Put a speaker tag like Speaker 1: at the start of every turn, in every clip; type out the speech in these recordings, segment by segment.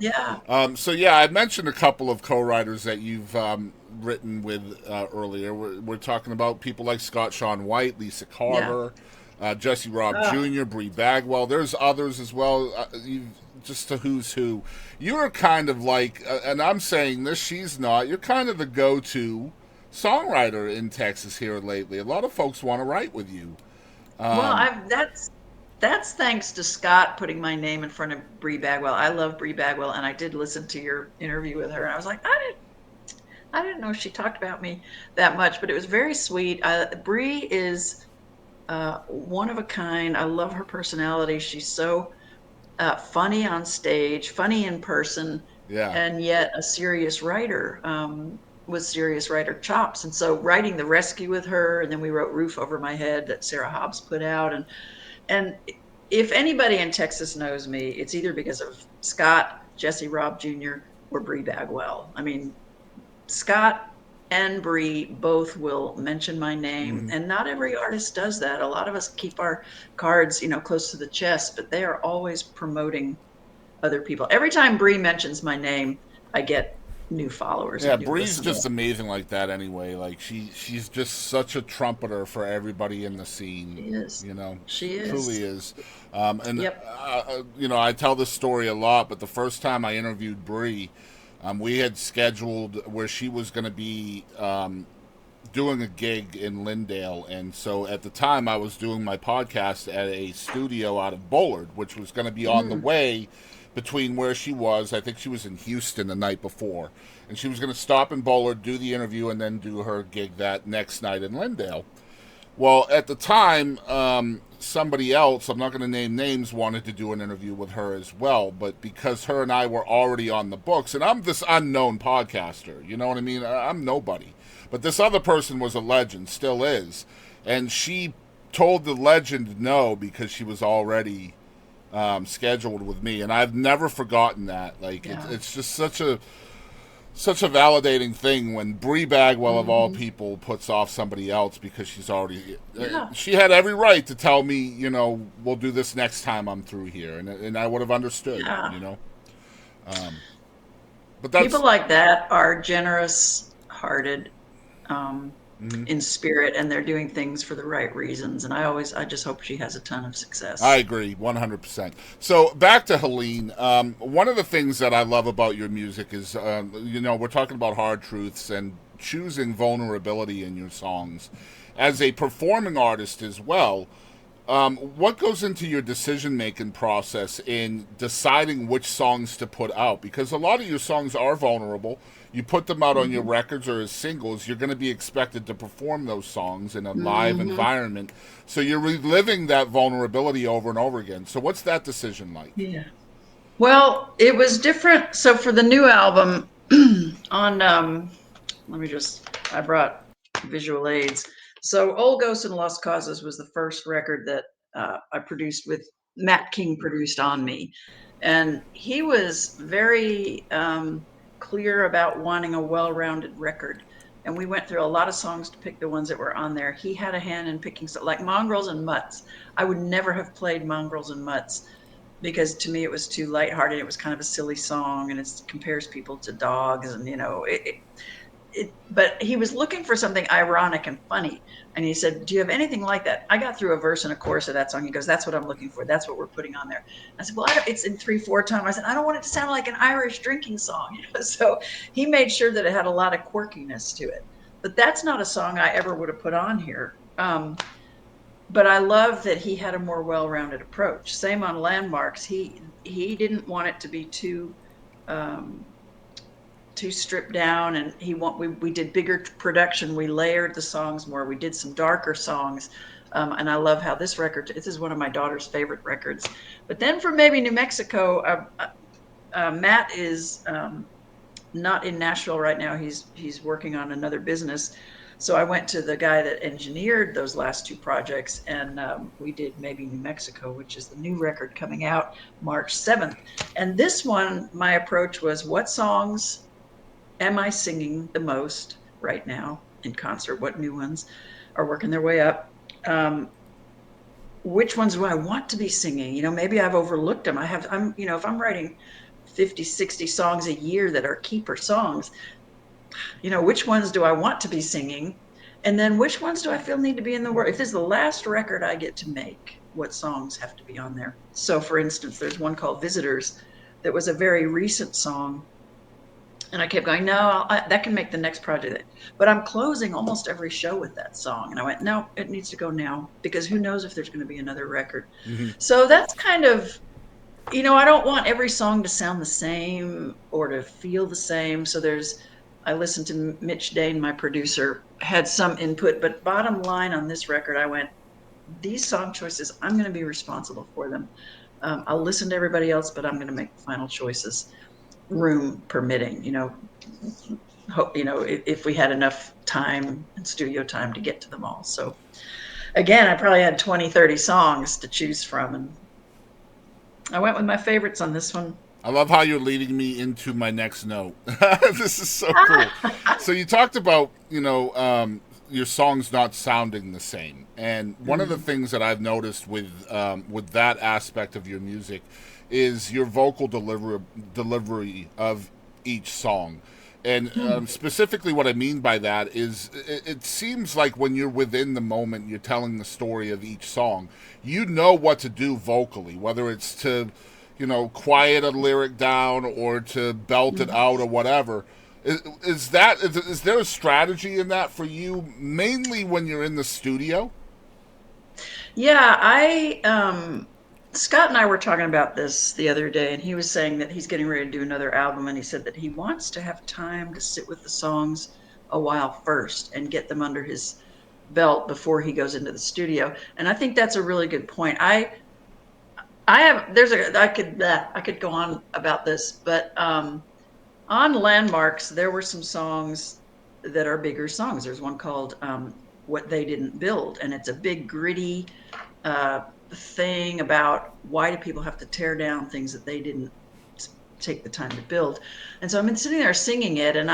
Speaker 1: Yeah.
Speaker 2: So yeah, I mentioned a couple of co-writers that you've written with earlier. We're talking about people like Scott Sean White, Lisa
Speaker 1: Yeah.
Speaker 2: Carter, Jesse Robb
Speaker 1: Uh,
Speaker 2: Jr., Bree Bagwell. There's others as well. Just a who's who. You're kind of like, and I'm saying this, she's not. You're kind of the go-to songwriter in Texas here lately. A lot of folks want to write with you.
Speaker 1: well,
Speaker 2: Um,
Speaker 1: that's thanks to Scott putting my name in front of Bree Bagwell. I love Bree Bagwell, and I did listen to your interview with her, and I was like, I didn't know she talked about me that much, but it was very sweet. Bree is one of a kind. I love her personality. She's so funny on stage, funny in person,
Speaker 2: yeah.
Speaker 1: and yet a serious writer with serious writer chops. And so writing The Rescue with her, and then we wrote Roof Over My Head that Sarah Hobbs put out. And if anybody in Texas knows me, it's either because of Scott, Jesse Robb Jr., or Bree Bagwell. I mean, Scott and Bree both will mention my name,
Speaker 2: Mm-hmm.
Speaker 1: and not every artist does that. A lot of us keep our cards, close to the chest, but they are always promoting other people. Every time Bree mentions my name, I get new followers
Speaker 2: Yeah,
Speaker 1: and new
Speaker 2: Bree's just
Speaker 1: listeners.
Speaker 2: amazing like that anyway. Like she's just such a trumpeter for everybody in the
Speaker 1: She
Speaker 2: scene.
Speaker 1: is.
Speaker 2: You know,
Speaker 1: She
Speaker 2: truly
Speaker 1: is.
Speaker 2: is. And
Speaker 1: Yep.
Speaker 2: you know, I tell this story a lot, but the first time I interviewed Bree, we had scheduled where she was going to be doing a gig in Lindale, and so at the time I was doing my podcast at a studio out of Bullard, which was going to be on the
Speaker 1: Mm,
Speaker 2: way between where she was. I think she was in Houston the night before, and she was going to stop in Bullard, do the interview, and then do her gig that next night in Lindale. Well, at the time, somebody else, I'm not going to name names, wanted to do an interview with her as well. But because her and I were already on the books, and I'm this unknown podcaster, you know what I mean? I'm nobody. But this other person was a legend, still is. And she told the legend no because she was already scheduled with me. And I've never forgotten that. Like,
Speaker 1: yeah.
Speaker 2: it's just such a validating thing when Bree Bagwell of all
Speaker 1: Hmm.
Speaker 2: people puts off somebody else because she's already
Speaker 1: Yeah.
Speaker 2: she had every right to tell me, you know, we'll do this next time I'm through here, and I would have understood,
Speaker 1: Yeah.
Speaker 2: you know. But
Speaker 1: People
Speaker 2: that's
Speaker 1: like that are generous hearted, um,
Speaker 2: mhm.
Speaker 1: in spirit, and they're doing things for the right reasons. And I just hope she has a ton of
Speaker 2: I
Speaker 1: success.
Speaker 2: agree 100%. So back to Helene. One of the things that I love about your music is, you know, we're talking about hard truths and choosing vulnerability in your songs. As a performing artist as well, what goes into your decision making process in deciding which songs to put out? Because a lot of your songs are vulnerable. You put them out on your
Speaker 1: Hmm.
Speaker 2: records or as singles, you're going to be expected to perform those songs in a live
Speaker 1: Hmm.
Speaker 2: environment. So you're reliving that vulnerability over and over again. So what's that decision like?
Speaker 1: Yeah. Well, it was different. So for the new album, on let me just I brought visual aids. So Old Ghosts and Lost Causes was the first record that I produced with Matt King produced on me. And he was very clear about wanting a well-rounded record. And we went through a lot of songs to pick the ones that were on there. He had a hand in picking stuff like Mongrels and Mutts. I would never have played Mongrels and Mutts because to me it was too lighthearted. It was kind of a silly song, and it compares people to dogs, and but he was looking for something ironic and funny. And he said, "Do you have anything like that?" I got through a verse and a chorus of that song. He goes, "That's what I'm looking for. That's what we're putting on there." I said, "Well, it's in 3/4 time." I said, "I don't want it to sound like an Irish drinking song." So he made sure that it had a lot of quirkiness to it. But that's not a song I ever would have put on here. But I love that he had a more well-rounded approach. Same on Landmarks. He didn't want it to be um, too stripped down, and we did bigger production. We layered the songs more. We did some darker songs. And I love how this is one of my daughter's favorite records. But then for maybe New Mexico, Matt is not in Nashville right now. He's working on another business. So I went to the guy that engineered those last two projects, and we did maybe New Mexico, which is the new record coming out March 7th. And this one, my approach was, what songs am I singing the most right now in concert? What new ones are working their way up? Um, which ones do I want to be singing? Maybe I've overlooked them. If I'm writing 50, 60 songs a year that are keeper songs. Which ones do I want to be singing? And then which ones do I feel need to be in the world? If this is the last record I get to make, what songs have to be on there? So, for instance, there's one called Visitors that was a very recent song. And I kept going, no, that can make the next project. But I'm closing almost every show with that song. And I went, no, it needs to go now because who knows if there's going to be another record.
Speaker 2: Hmm.
Speaker 1: So that's kind of, I don't want every song to sound the same or to feel the same. So I listened to Mitch Dane, my producer, had some input, but bottom line on this record, I went, these song choices, I'm going to be responsible for them. I'll listen to everybody else, but I'm going to make the final choices, room permitting. If we had enough time and studio time to get to them all. So again, I probably had 20, 30 songs to choose from, and I went with my favorites on this one.
Speaker 2: I love how you're leading me into my next note. This is so cool. So you talked about, your songs not sounding the same, and one of the
Speaker 1: Mm.
Speaker 2: things that I've noticed with that aspect of your music is your vocal delivery of each song. And specifically, what I mean by that is it seems like when you're within the moment, you're telling the story of each song, you know what to do vocally, whether it's to, quiet a lyric down or to belt it
Speaker 1: Mhm.
Speaker 2: out or whatever. Is there a strategy in that for you, mainly when you're in the studio?
Speaker 1: Yeah, Scott and I were talking about this the other day, and he was saying that he's getting ready to do another album, and he said that he wants to have time to sit with the songs a while first and get them under his belt before he goes into the studio. And I think that's a really good point. I have there's a I could go on about this, but on Landmarks there were some songs that are bigger songs. There's one called What They Didn't Build, and it's a big gritty uh, thing about why do people have to tear down things that they didn't take the time to build. And so I've been sitting there singing it, and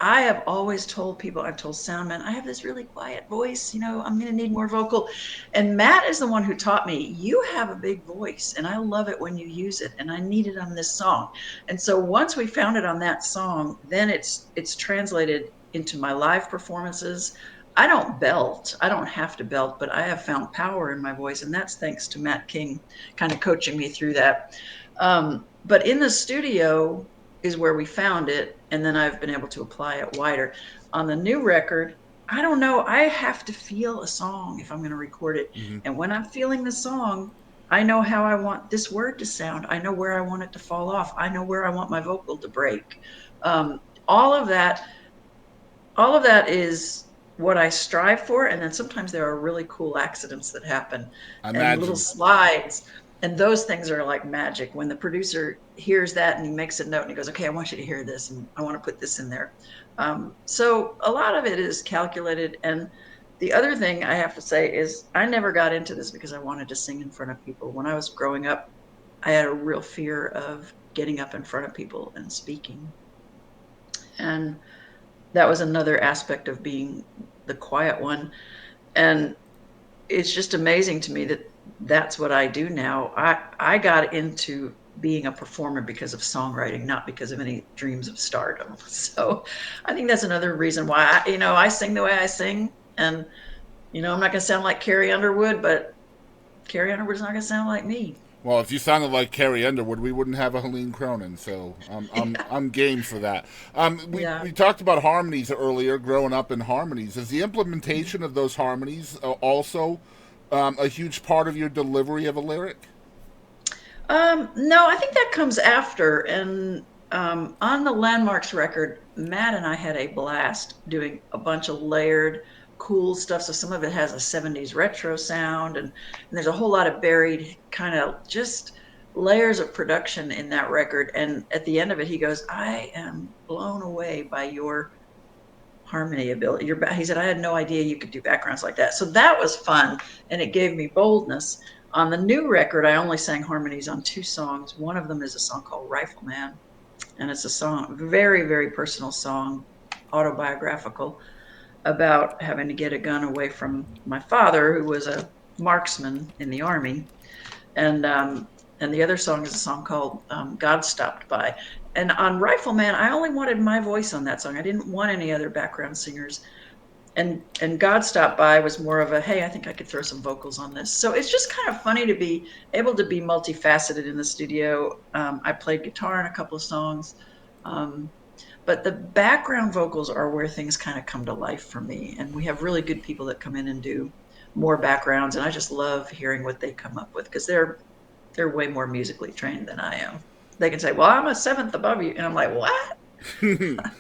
Speaker 1: I have always told people, I've told soundmen, I have this really quiet voice, I'm going to need more vocal. And Matt is the one who taught me, you have a big voice and I love it when you use it. And I need it on this song. And so once we found it on that song, then it's translated into my live performances. I don't belt. I don't have to belt, but I have found power in my voice. And that's thanks to Matt King kind of coaching me through that. But in the studio, is where we found it, and then I've been able to apply it wider. On the new record, I don't know. I have to feel a song if I'm going to record it.
Speaker 2: Hmm.
Speaker 1: And when I'm feeling the song, I know how I want this word to sound. I know where I want it to fall off. I know where I want my vocal to break. Um, all of that, all of that is what I strive for. And then sometimes there are really cool accidents that happen
Speaker 2: I
Speaker 1: and little
Speaker 2: imagine.
Speaker 1: slides. And those things are like magic. When the producer hears that and he makes a note and he goes, okay, I want you to hear this and I want to put this in there. So a lot of it is calculated. And the other thing I have to say is I never got into this because I wanted to sing in front of people. When I was growing up, I had a real fear of getting up in front of people and speaking. And that was another aspect of being the quiet one. And it's just amazing to me that that's what I do now. I got into being a performer because of songwriting, not because of any dreams of stardom. So I think that's another reason why I sing the way I sing. And I'm not going to sound like Carrie Underwood, but Carrie Underwood's not going to sound like me.
Speaker 2: Well, if you sounded like Carrie Underwood, we wouldn't have a Helene Cronin. So I'm game for that.
Speaker 1: Yeah.
Speaker 2: We talked about harmonies earlier, growing up in harmonies. Is the implementation of those harmonies also a huge part of your delivery of a lyric?
Speaker 1: No, I think that comes after. And on the Landmarks record, Matt and I had a blast doing a bunch of layered, cool stuff. So some of it has a 70s retro sound, and there's a whole lot of buried kind of just layers of production in that record. And at the end of it, he goes, I am blown away by your harmony ability. He said, I had no idea you could do backgrounds like that. So that was fun, and it gave me boldness. On the new record, I only sang harmonies on two songs. One of them is a song called Rifleman, and it's a song, very, very personal song, autobiographical, about having to get a gun away from my father, who was a marksman in the army. And and the other song is a song called God Stopped By. And on Rifleman, I only wanted my voice on that song. I didn't want any other background singers. And God Stopped By was more of a, hey, I think I could throw some vocals on this. So it's just kind of funny to be able to be multifaceted in the studio. I played guitar in a couple of songs. Um, but the background vocals are where things kind of come to life for me. And we have really good people that come in and do more backgrounds. And I just love hearing what they come up with because they're way more musically trained than I am. They can say, "Well, I'm a seventh above you," and I'm like, "What?"